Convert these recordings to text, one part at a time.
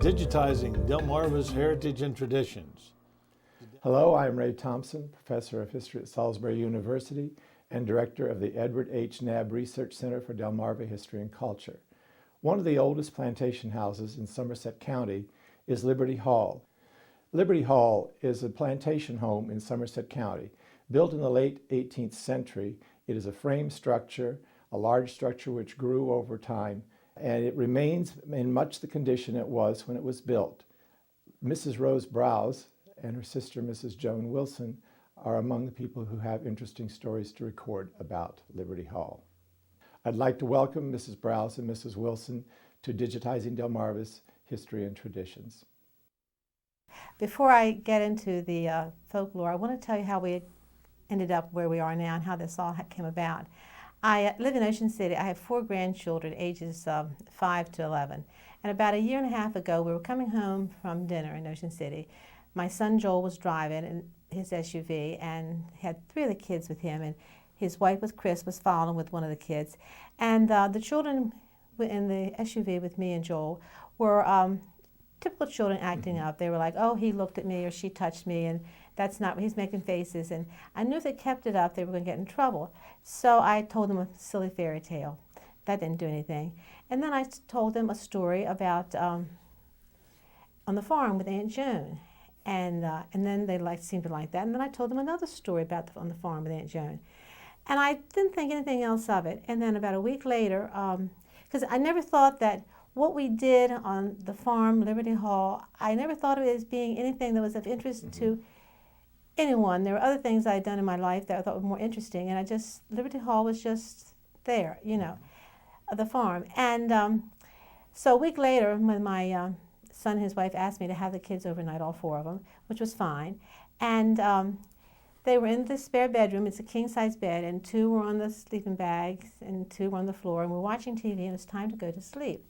Digitizing Delmarva's Heritage and Traditions. Hello, I'm Ray Thompson, Professor of History at Salisbury University and Director of the Edward H. Knabb Research Center for Delmarva History and Culture. One of the oldest plantation houses in Somerset County is Liberty Hall. Liberty Hall is a plantation home in Somerset County. Built in the late 18th century, it is a frame structure, a large structure which grew over time, and it remains in much the condition it was when it was built. Mrs. Rose Brouse and her sister, Mrs. Joan Wilson, are among the people who have interesting stories to record about Liberty Hall. I'd like to welcome Mrs. Brouse and Mrs. Wilson to Digitizing Delmarva's History and Traditions. Before I get into the folklore, I want to tell you how we ended up where we are now and how this all came about. I live in Ocean City. I have 4 grandchildren, ages 5 to 11. And about a year and a half ago, we were coming home from dinner in Ocean City. My son Joel was driving in his SUV and had 3 of the kids with him, and his wife with Chris was following with one of the kids. And the children in the SUV with me and Joel were typical children acting up. They were like, oh, he looked at me or she touched me, and that's not, he's making faces. And I knew if they kept it up, they were going to get in trouble. So I told them a silly fairy tale. That didn't do anything. And then I told them a story about on the farm with Aunt Joan. And then they seemed to like that. And then I told them another story about on the farm with Aunt Joan. And I didn't think anything else of it. And then about a week later, because I never thought that what we did on the farm, Liberty Hall, I never thought of it as being anything that was of interest to anyone. There were other things I had done in my life that I thought were more interesting, and Liberty Hall was just there, you know, the farm. And so a week later, when my son and his wife asked me to have the kids overnight, all 4 of them, which was fine, and they were in the spare bedroom. It's a king-size bed, and 2 were on the sleeping bags, and 2 were on the floor, and we're watching TV, and it was time to go to sleep.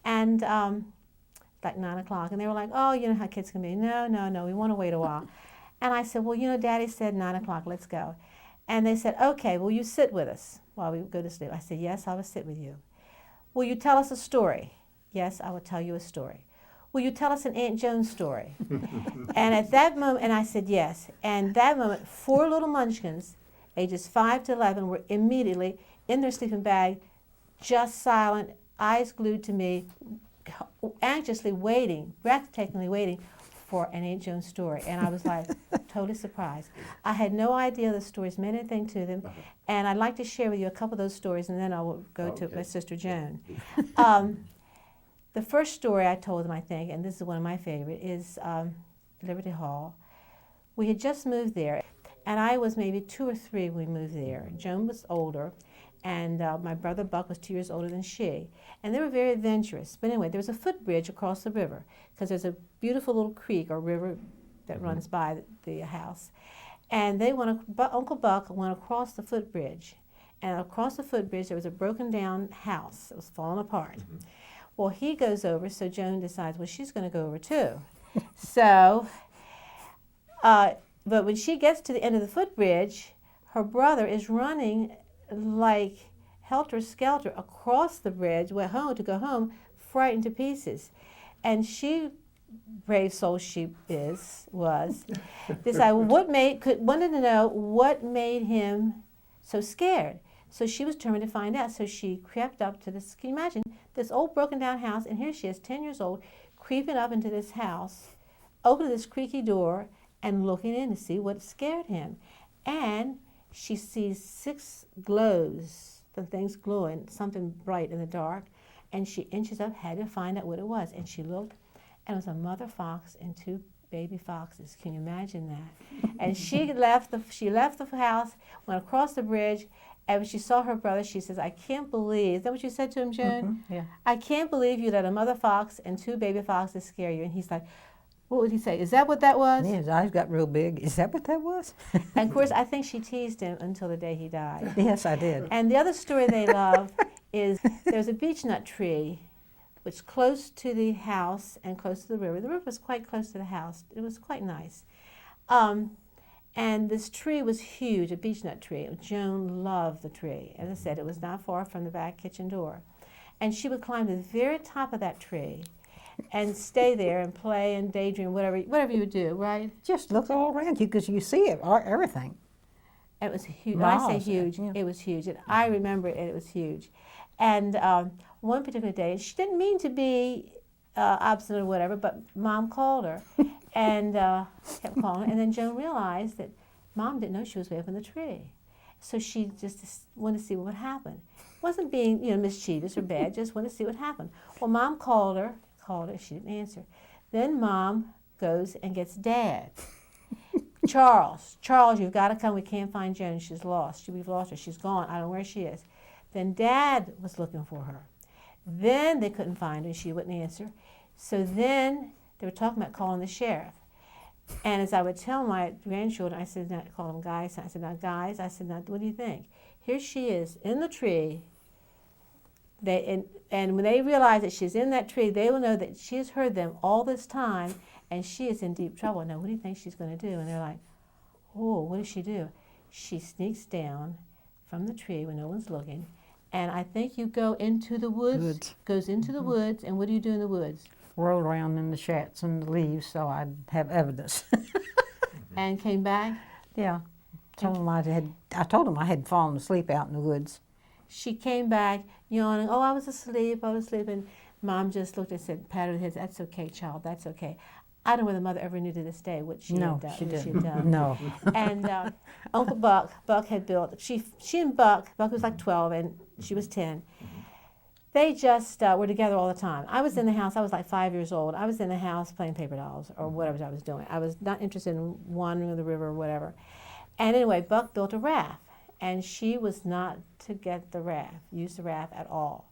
And like 9 o'clock, and they were like, oh, you know how kids can be. No, we want to wait a while. And I said, well, you know, Daddy said 9 o'clock, let's go. And they said, okay, will you sit with us while we go to sleep? I said, yes, I will sit with you. Will you tell us a story? Yes, I will tell you a story. Will you tell us an Aunt Joan story? And at that moment, and I said, yes. And that moment, 4 little munchkins, ages 5 to 11, were immediately in their sleeping bag, just silent, eyes glued to me, anxiously waiting, breathtakingly waiting for an Aunt Joan story. And I was like totally surprised. I had no idea the stories meant anything to them. And I'd like to share with you a couple of those stories, and then I will go to my sister Joan. The first story I told them, I think, and this is one of my favorite, is Liberty Hall. We had just moved there, and I was maybe 2 or 3 when we moved there. Joan was older, and my brother Buck was 2 years older than she. And they were very adventurous. But anyway, there was a footbridge across the river, because there's a beautiful little creek or river that runs by the house. And Uncle Buck went across the footbridge. And across the footbridge, there was a broken down house that was falling apart. Well, he goes over, so Joan decides, well, she's going to go over too. So, but when she gets to the end of the footbridge, her brother is running like helter-skelter across the bridge, went home to go home, frightened to pieces. And she, brave soul she was, decided wanted to know what made him so scared. So she was determined to find out. So she crept up to this, can you imagine, this old broken down house, and here she is, 10 years old, creeping up into this house, opening this creaky door, and looking in to see what scared him. And she sees 6 glows, the things glowing, something bright in the dark, and she inches up, had to find out what it was. And she looked, and it was a mother fox and 2 baby foxes. Can you imagine that? And she left the house, went across the bridge, and when she saw her brother, she says, I can't believe, is that what you said to him, Joan? Yeah. I can't believe you let a mother fox and 2 baby foxes scare you. And he's like, what would he say? Is that what that was? Yeah, his eyes got real big. Is that what that was? And of course, I think she teased him until the day he died. Yes, I did. And the other story they love is there's a beech nut tree which is close to the house and close to the river. The river was quite close to the house. It was quite nice. And this tree was huge, a beech nut tree. Joan loved the tree. As I said, it was not far from the back kitchen door. And she would climb to the very top of that tree, and stay there and play and daydream, whatever you would do, right? Just look all around you because you see it, everything. It was huge. When I say Miles, huge, yeah. it was huge. And I remember it, it was huge. And one particular day, she didn't mean to be obstinate or whatever, but Mom called her and kept calling. And then Joan realized that Mom didn't know she was way up in the tree. So she just wanted to see what would happen. Wasn't being, mischievous or bad, just wanted to see what happened. Well, Mom called her, she didn't answer. Then Mom goes and gets Dad. Charles, you've got to come. We can't find Joan. She's lost. We've lost her. She's gone. I don't know where she is. Then Dad was looking for her. Then they couldn't find her. She wouldn't answer. So then they were talking about calling the sheriff. And as I would tell my grandchildren, I said, not call them guys. I said, now guys, now what do you think? Here she is in the tree. And when they realize that she's in that tree, they will know that she has heard them all this time, and she is in deep trouble. Now, what do you think she's going to do? And they're like, oh, what does she do? She sneaks down from the tree when no one's looking, and I think you go into the woods, goes into the woods, and what do you do in the woods? Roll around in the shats and the leaves so I'd have evidence. And came back? Yeah. I told them I had fallen asleep out in the woods. She came back yawning, oh, I was asleep, and Mom just looked and said, patted her head, that's okay, child, that's okay. I don't know whether Mother ever knew to this day what she had done. She what didn't. She had done. No. And Uncle Buck had built, she and Buck was like 12 and she was 10. They just were together all the time. I was in the house, I was like 5 years old. I was in the house playing paper dolls or whatever I was doing. I was not interested in wandering the river or whatever. And anyway, Buck built a raft, and she was not to get the raft, use the raft at all.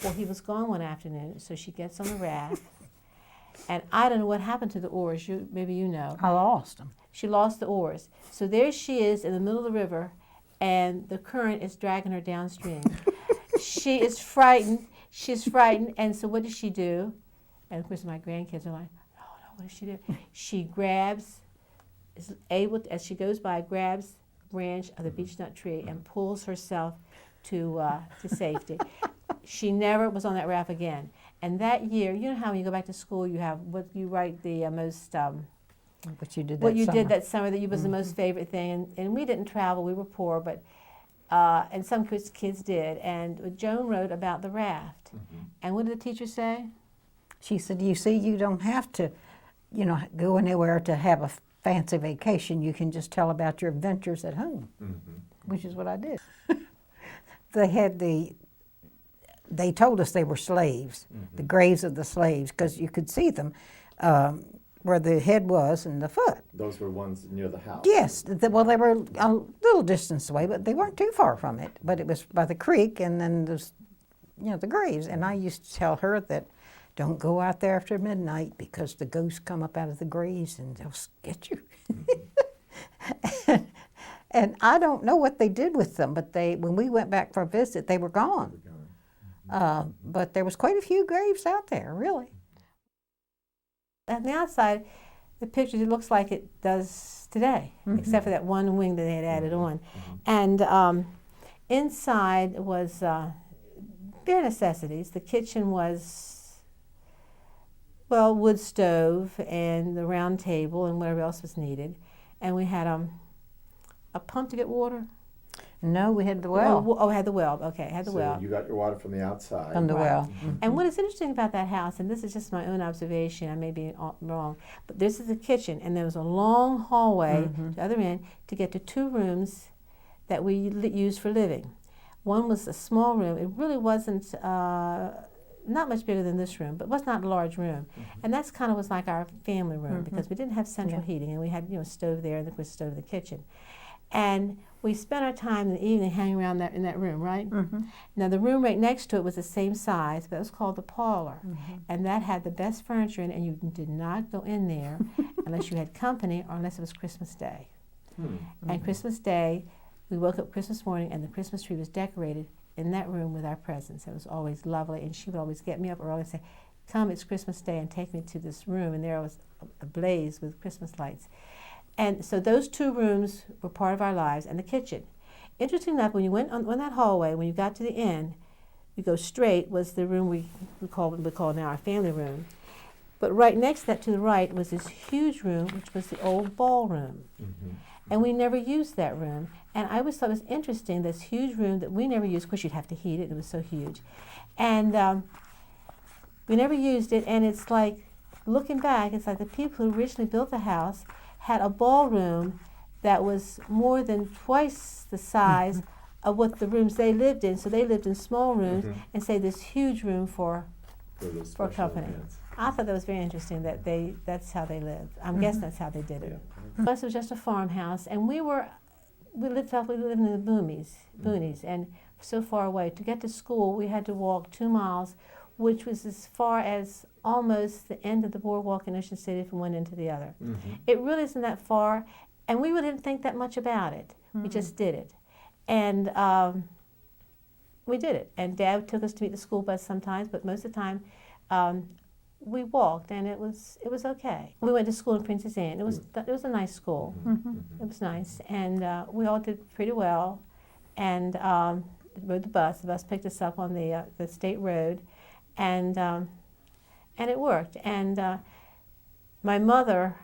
Well, he was gone one afternoon, so she gets on the raft, and I don't know what happened to the oars. Maybe you know. I lost them. She lost the oars. So there she is in the middle of the river, and the current is dragging her downstream. She is frightened. She's frightened, and so what does she do? And of course, my grandkids are like, no, what does she do? She grabs, is able to, as she goes by, grabs a branch of the beech nut tree and pulls herself to safety. She never was on that raft again. And that year, you know how when you go back to school, you have what you write the most. What you did that what you summer. did that summer that you was the most favorite thing. And we didn't travel; we were poor, but and some kids did. And Joan wrote about the raft. And what did the teacher say? She said, you see, you don't have to, go anywhere to have a fancy vacation. You can just tell about your adventures at home, which is what I did. They told us they were slaves, the graves of the slaves, because you could see them where the head was and the foot. Those were ones near the house? Yes. Well, they were a little distance away, but they weren't too far from it. But it was by the creek, and then there's, the graves. And I used to tell her that don't go out there after midnight because the ghosts come up out of the graves and they'll get you. And I don't know what they did with them, but when we went back for a visit, they were gone. But there was quite a few graves out there, really. On the outside, the picture, it looks like it does today, except for that one wing that they had added on. And inside was bare necessities. The kitchen was, well, wood stove and the round table and whatever else was needed. And we had a pump to get water. No, we had the well. Oh, had the well. Okay, had the well. So you got your water from the outside. From the well. And what is interesting about that house, and this is just my own observation, I may be wrong, but this is the kitchen, and there was a long hallway to the other end to get to two rooms that we used for living. One was a small room. It really wasn't not much bigger than this room, but was not a large room. And that's kind of was like our family room because we didn't have central heating, and we had a stove there and of course a stove in the kitchen. And we spent our time in the evening hanging around in that room, right? Now the room right next to it was the same size, but it was called the Parlor. And that had the best furniture in it, and you did not go in there unless you had company or unless it was Christmas Day. And Christmas Day, we woke up Christmas morning and the Christmas tree was decorated in that room with our presents. It was always lovely, and she would always get me up early and say, come, it's Christmas Day, and take me to this room, and there was ablaze with Christmas lights. And so those two rooms were part of our lives, and the kitchen. Interesting enough, when you went on that hallway, when you got to the end, you go straight was the room we call now our family room. But right next to that, to the right, was this huge room, which was the old ballroom. And we never used that room. And I always thought it was interesting, this huge room that we never used. Of course, you'd have to heat it. It was so huge. And we never used it. And it's like, looking back, it's like the people who originally built the house had a ballroom that was more than twice the size of what the rooms they lived in. So they lived in small rooms and saved this huge room for a company. Events. I thought that was very interesting that that's how they lived. I'm guessing that's how they did it. Plus, it was just a farmhouse, and we lived in the boonies, and so far away. To get to school, we had to walk 2 miles, which was as far as almost the end of the boardwalk in Ocean City from one end to the other. It really isn't that far, and we really didn't think that much about it. We just did it, and we did it. And Dad took us to meet the school bus sometimes, but most of the time, we walked, and it was okay. We went to school in Princess Anne. It was a nice school. It was nice, and we all did pretty well. And rode the bus. The bus picked us up on the state road, and it worked. And my mother,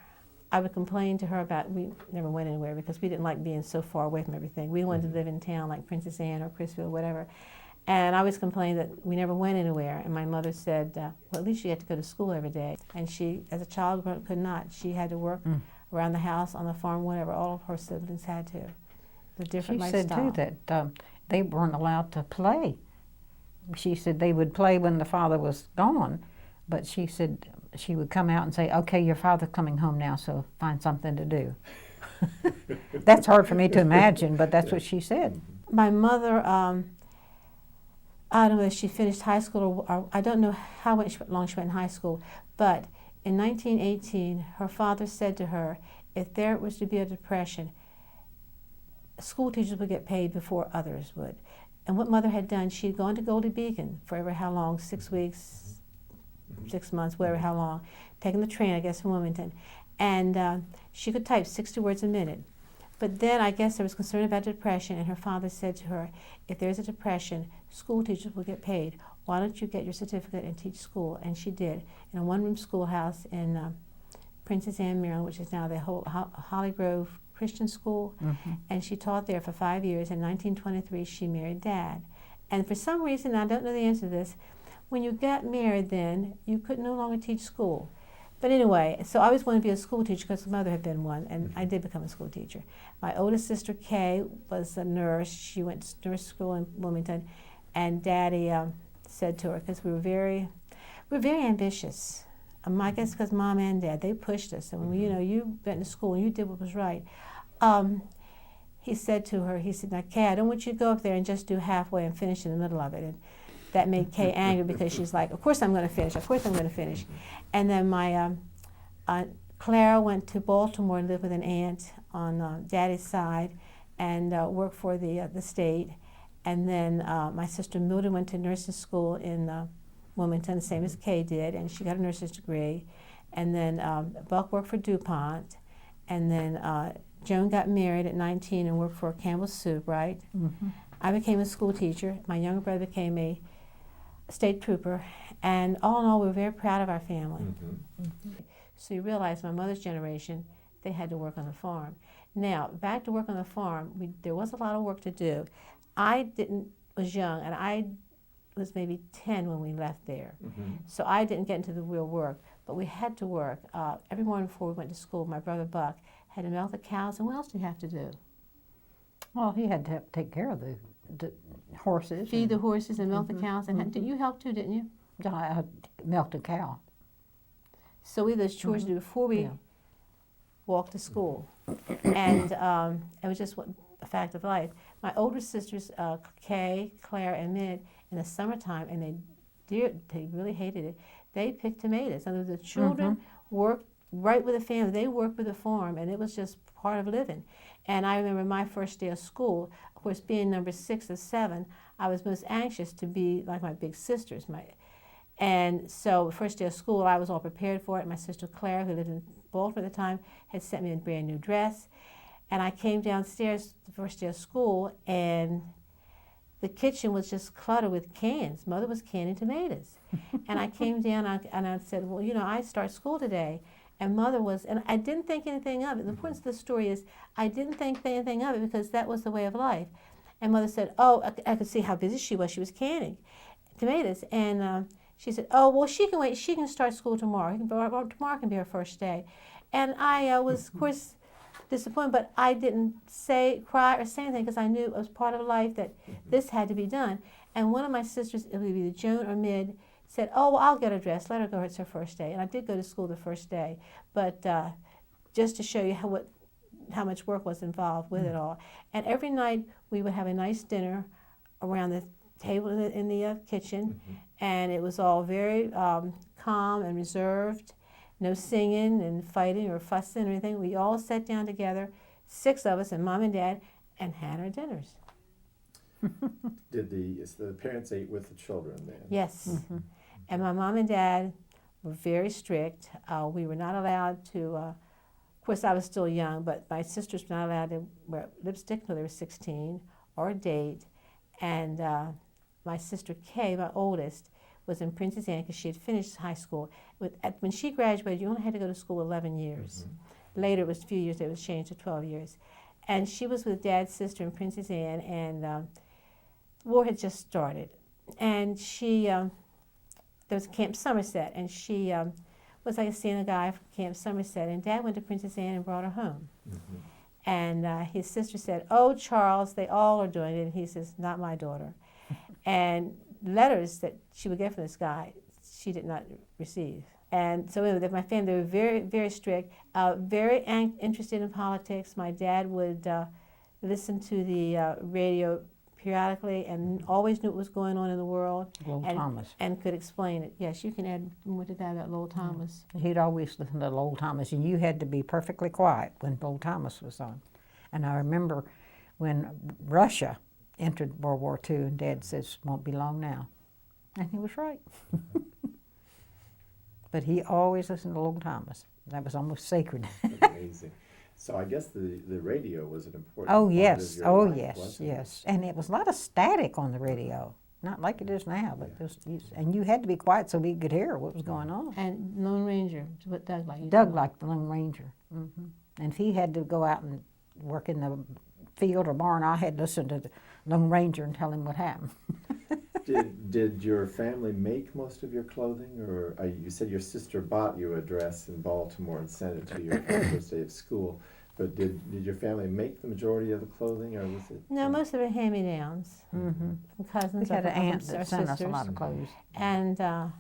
I would complain to her about, we never went anywhere because we didn't like being so far away from everything. We wanted to live in town like Princess Anne or Chrisfield, whatever. And I always complained that we never went anywhere. And my mother said, well, at least you had to go to school every day. And she, as a child, could not. She had to work around the house, on the farm, whatever. All of her siblings had to. The different lifestyle. She said, too, that they weren't allowed to play. She said they would play when the father was gone, but she said she would come out and say, okay, your father's coming home now, so find something to do. That's hard for me to imagine, but that's what she said. My mother, I don't know if she finished high school or I don't know how long she went in high school, but in 1918, her father said to her, if there was to be a depression, school teachers would get paid before others would. And what Mother had done, she'd gone to Goldie Beacon for ever how long, 6 weeks, 6 months, whatever how long, taking the train, I guess, from Wilmington. And she could type 60 words a minute. But then I guess there was concern about depression, and her father said to her, if there's a depression, school teachers will get paid. Why don't you get your certificate and teach school? And she did, in a one-room schoolhouse in Princess Anne, Maryland, which is now the Holly Grove Christian School. And she taught there for 5 years. In 1923, she married Dad. And for some reason, I don't know the answer to this, when you got married then, you could no longer teach school. But anyway, so I always wanted to be a school teacher because Mother had been one, and I did become a school teacher. My oldest sister, Kay, was a nurse. She went to nurse school in Wilmington, and Daddy said to her, because we were very ambitious. I guess because Mom and Dad, they pushed us. And when you went to school and you did what was right. He said to her, he said, now, Kay, I don't want you to go up there and just do halfway and finish in the middle of it. And that made Kay angry because she's like, of course I'm going to finish, of course I'm going to finish. And then my Aunt Clara went to Baltimore and lived with an aunt on Daddy's side and worked for the state. And then my sister Mildred went to nursing school in Wilmington, the same as Kay did, and she got a nurse's degree. And then Buck worked for DuPont. And then Joan got married at 19 and worked for Campbell's Soup, right? I became a school teacher. My younger brother became a state trooper. And all in all, we were very proud of our family. So you realize my mother's generation, they had to work on the farm. Now, back to work on the farm, there was a lot of work to do. I was young, and I was maybe 10 when we left there. So I didn't get into the real work, but we had to work. Every morning before we went to school, my brother Buck had to milk the cows, and what else did he have to do? Well, he had to take care of the horses. Feed the horses and milk the cows, and did you help too, didn't you? I milked a cow. So we had those chores to do before we walked to school. And it was just a fact of life. My older sisters, Kay, Claire, and Mid, in the summertime, and they really hated it, they picked tomatoes. And the children worked right with the family. They worked with the farm, and it was just part of living. And I remember my first day of school, of course, being number 6 or 7, I was most anxious to be like my big sisters. And so first day of school, I was all prepared for it. My sister Claire, who lived in Baltimore at the time, had sent me a brand new dress. And I came downstairs the first day of school, and the kitchen was just cluttered with cans. Mother was canning tomatoes. And I came down and I said, well, you know, I start school today. And Mother was, and I didn't think anything of it. The importance of the story is I didn't think anything of it because that was the way of life. And Mother said, oh, I could see how busy she was. She was canning tomatoes. And she said, oh, well, she can wait. She can start school tomorrow. Tomorrow can be her first day. And I was, of course, disappointed, but I didn't cry or say anything because I knew it was part of life that this had to be done. And one of my sisters, it would be either Joan or Mid, said, oh, well, I'll get her dressed. Let her go. It's her first day. And I did go to school the first day, but just to show you how much work was involved with it all. And every night we would have a nice dinner around the table in the kitchen, and it was all very calm and reserved. No singing and fighting or fussing or anything. We all sat down together, 6 of us and Mom and Dad, and had our dinners. So the parents ate with the children then? Yes. And my mom and dad were very strict. We were not allowed to, of course I was still young, but my sisters were not allowed to wear lipstick until they were 16 or date. And my sister Kay, my oldest, was in Princess Anne because she had finished high school. When she graduated, you only had to go to school 11 years. Later, it was a few years, it was changed to 12 years. And she was with Dad's sister in Princess Anne, and the war had just started. And she, there was Camp Somerset, and she was like seeing a guy from Camp Somerset, and Dad went to Princess Anne and brought her home. And his sister said, oh, Charles, they all are doing it. And he says, not my daughter. And letters that she would get from this guy, she did not receive. And so anyway, my family, they were very, very strict, very interested in politics. My dad would listen to the radio periodically and always knew what was going on in the world. Lowell Thomas. And could explain it. Yes, you can add more to that about Lowell Thomas. He'd always listen to Lowell Thomas, and you had to be perfectly quiet when Lowell Thomas was on. And I remember when Russia entered World War II, and Dad says, won't be long now. And he was right. But he always listened to Lowell Thomas. That was almost sacred. Amazing. So I guess the radio was an important Oh, part yes. of your Oh, life, yes, wasn't it? yes. And it was a lot of static on the radio. Not like it is now, but and you had to be quiet so we could hear what was going on. And Lone Ranger, what Doug liked. Doug liked the Lone Ranger. And if he had to go out and work in the field or barn, I had to listen to the Lone Ranger and tell him what happened. Did your family make most of your clothing, or you said your sister bought you a dress in Baltimore and sent it to you on the first day of school, but did your family make the majority of the clothing, or was it? No, most of it hand-me-downs from cousins. We had or an from aunt that our sent us a sisters. lot of clothes. And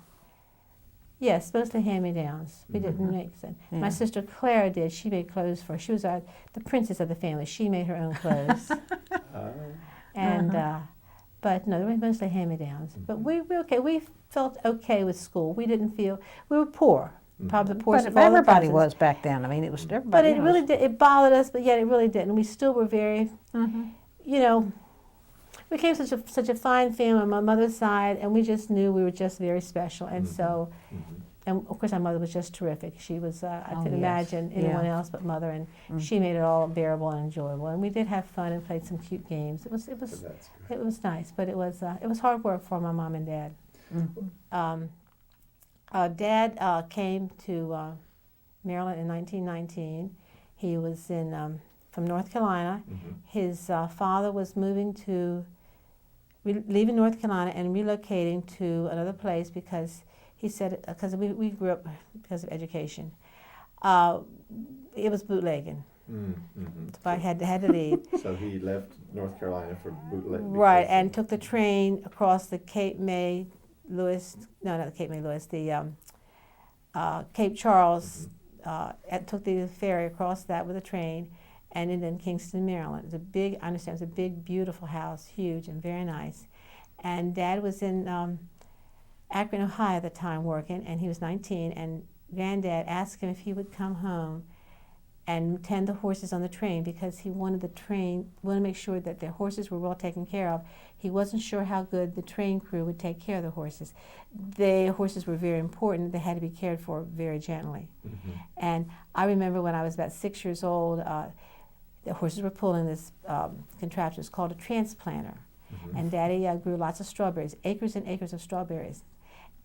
yes, mostly hand-me-downs. We didn't make them. Yeah. My sister Clara did. She made clothes for us. She was the princess of the family. She made her own clothes. And but no, they were mostly hand-me-downs. But we were okay. We felt okay with school. We didn't feel we were poor. Probably the poorest But of all the everybody cousins. was back then. I mean, it was everybody. But it else. really did. It bothered us, but yet it really didn't. We still were very, you know, we came such a fine family on my mother's side, and we just knew we were just very special. And so, and of course, my mother was just terrific. She was, I couldn't imagine anyone else but Mother, and she made it all bearable and enjoyable. And we did have fun and played some cute games. It was nice, but it was hard work for my mom and Dad. Dad came to Maryland in 1919. He was from North Carolina. His father was leaving North Carolina and relocating to another place because he said, because we grew up because of education. It was bootlegging. So I had to leave. So he left North Carolina for bootlegging. Right, and took the train across the Cape May Lewis, no, not the Cape May Lewis, the Cape Charles, took the ferry across that with a train, and ended in Kingston, Maryland. It's a big, I understand, it's a big, beautiful house, huge and very nice. And Dad was in Akron, Ohio at the time working, and he was 19, and Granddad asked him if he would come home and tend the horses on the train because he wanted to make sure that the horses were well taken care of. He wasn't sure how good the train crew would take care of the horses. The horses were very important. They had to be cared for very gently. And I remember when I was about 6 years old, the horses were pulling this contraption. It's called a transplanter. and Daddy grew lots of strawberries, acres and acres of strawberries.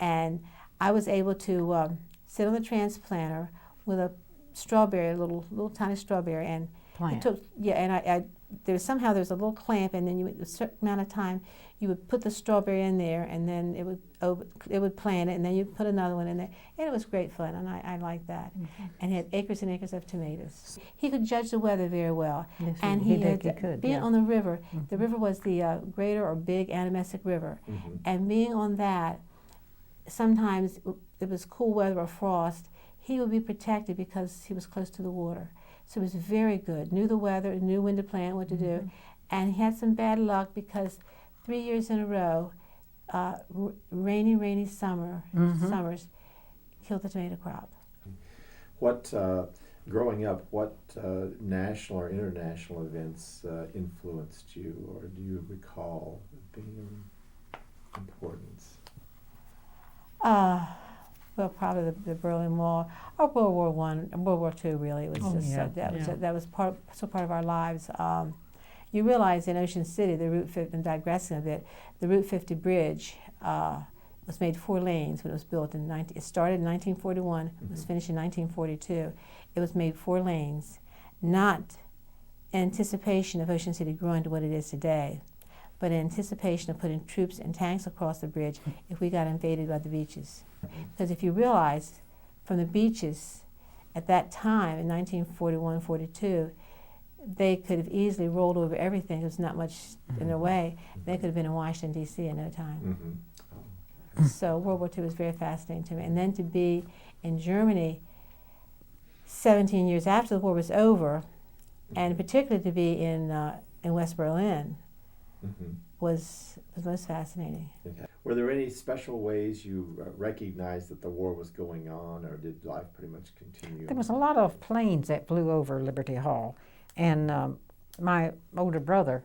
And I was able to sit on the transplanter with a strawberry, a little tiny strawberry, and Plant. it took, and there's a little clamp, and then a certain amount of time you would put the strawberry in there, and then it would plant it, and then you'd put another one in there, and it was great fun, and I liked that. And he had acres and acres of tomatoes. He could judge the weather very well, Yes, and he had could, being yeah. on the river. The river was the Greater or Big Anamestic River, and being on that, sometimes it was cool weather or frost. He would be protected because he was close to the water. So it was very good. Knew the weather, knew when to plant, what to do. And he had some bad luck because 3 years in a row, rainy summers killed the tomato crop. What, growing up, what national or international events influenced you, or do you recall being importance? Well, probably the Berlin Wall, or World War I, World War II. Really, it was that was part of our lives. You realize in Ocean City, the Route 50, and digressing a bit, the Route 50 bridge was made 4 lanes when it was built it started in 1941, it was finished in 1942. It was made 4 lanes, not in anticipation of Ocean City growing to what it is today, but in anticipation of putting troops and tanks across the bridge if we got invaded by the beaches. Because if you realize, from the beaches at that time in 1941, 42, they could have easily rolled over everything. There was not much in their way. They could have been in Washington, D.C. in no time. So World War II was very fascinating to me. And then to be in Germany 17 years after the war was over, and particularly to be in West Berlin, was most fascinating. Okay. Were there any special ways you recognized that the war was going on, or did life pretty much continue? There was a lot of planes that flew over Liberty Hall, and my older brother,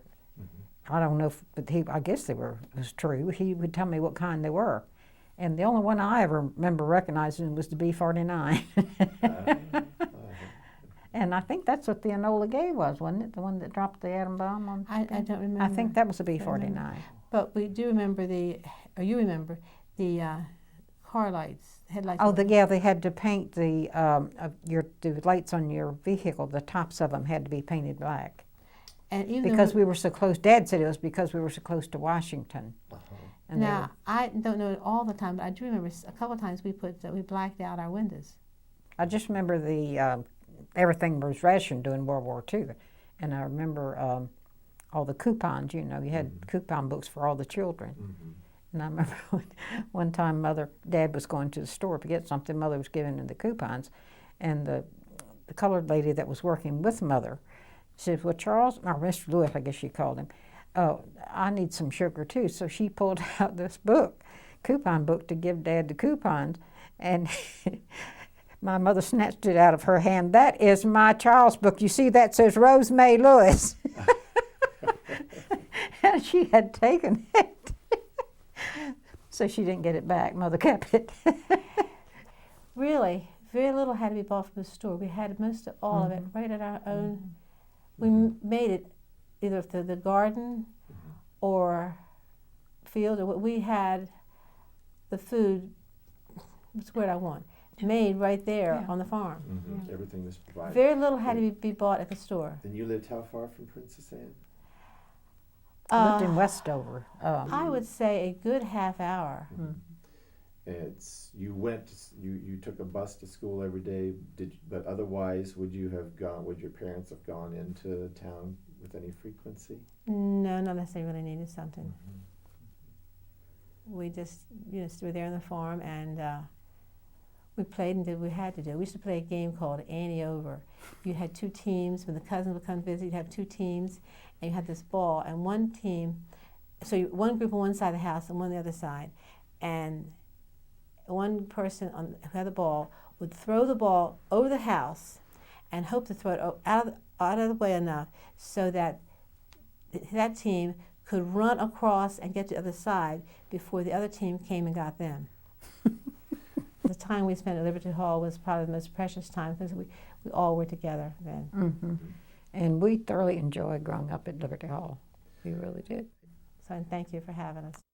I don't know, but I guess it was true. He would tell me what kind they were, and the only one I ever remember recognizing was the B-49. And I think that's what the Enola Gay was, wasn't it? The one that dropped the atom bomb on. I don't remember. I think that was a B-49. But we do remember you remember the car lights, headlights. Oh, they had to paint the lights on your vehicle. The tops of them had to be painted black. And even because we were so close. Dad said it was because we were so close to Washington. And now I don't know it all the time, but I do remember a couple of times we blacked out our windows. I just remember everything was rationed during World War II, and I remember all the coupons. You had coupon books for all the children. And I remember one time Dad was going to the store to get something. Mother was giving him the coupons, and the colored lady that was working with Mother said, "Well, Charles," or Mr. Lewis, I guess she called him, "I need some sugar too." So she pulled out this coupon book to give Dad the coupons, and my mother snatched it out of her hand. "That is my Charles book. You see, that says Rose May Lewis." And she had taken it. So she didn't get it back. Mother kept it. Really, very little had to be bought from the store. We had most of all of it right at our own. We made it either through the garden or field, or we had the food. What's the word I want? Made right there on the farm. Everything was provided. Very little had to be bought at the store. And you lived how far from Princess Anne? I lived in Westover. I would say a good half hour. You took a bus to school every day. But otherwise, would your parents have gone into town with any frequency? No, not unless they really needed something. We just were there on the farm, and we played and did what we had to do. We used to play a game called Annie Over. You had 2 teams. When the cousins would come visit, you'd have 2 teams, and you had this ball. And one team, one group on one side of the house and one on the other side. And one person who had the ball would throw the ball over the house and hope to throw it out of the way enough so that that team could run across and get to the other side before the other team came and got them. The time we spent at Liberty Hall was probably the most precious time because we all were together then. And we thoroughly enjoyed growing up at Liberty Hall. We really did. So, and thank you for having us.